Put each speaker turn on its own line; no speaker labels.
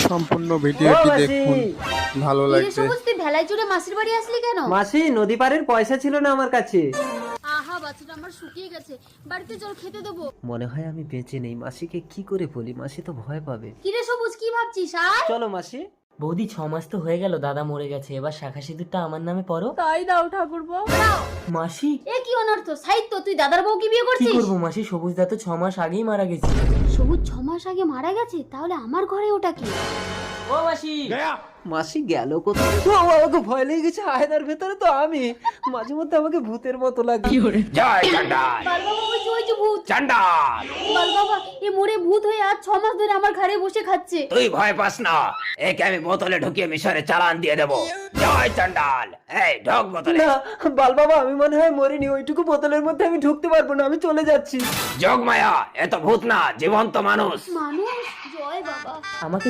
সম্পূর্ণ ভিডিওটি দেখুন, ভালো
কিরে
লাগবে।
সবুজ, তুই ভেলায় চড়ে মাসির বাড়ি আসলি কেন?
মাসি, নদী পাড়ের পয়সা ছিল না আমার কাছে।
আহা, বাচ্চাটা আমার শুকিয়ে গেছে, বাড়িতে চল খেতে দেবো।
মনে হয় আমি বেঁচে নেই। মাসিকে কি করে বলি? মাসি তো ভয় পাবে।
কিরে সবুজ, কি ভাবছিস? আর
চলো মাসি।
বৌদি 6 মাস তো হয়ে গেল দাদা মরে গেছে, এবার শাখা সিঁদুরটা আমার নামে পড়ো।
তাই দাও ঠাকুরপো।
মাসি
এ কি অনর্থ সাহিত্য, তুই দাদার বউকে বিয়ে
কি
করছিস?
করবো মাসি, সবুজ দা তো 6 মাস আগেই মারা গেছে।
সবুজ 6 মাস আগে মারা গেছে, তাহলে আমার ঘরে ওটা কি?
ও মাসি,
মাসি গেল কোথায়? ও, আমাকে ভয় লেগে গেছে। আয়নার ভেতরে তো আমি। মাঝে মধ্যে আমাকে ভূতের মতো লাগে।
জয় চন্ডাল।
বাল বাবা, ওই যে ভূত।
চন্ডাল,
বাল বাবা, এ মরে ভূত হয়ে আজ 6 মাস ধরে আমার ঘরে বসে খাচ্ছে।
তুই ভয় পাস না, একে আমি বোতলে ঢুকিয়ে মিশরে চালান দিয়ে দেবো। জয় চন্ডাল, এই ঢোক বোতলে।
না বাল বাবা, আমি মনে হয় মরিনি। ওইটুকু বোতলের মধ্যে আমি ঢুকতে পারবো না। আমি চলে যাচ্ছি।
যোগ মায়া, এ তো ভূত না, জীবন্ত মানুষ।
মানুষ, জয় বাবা।
আমাকে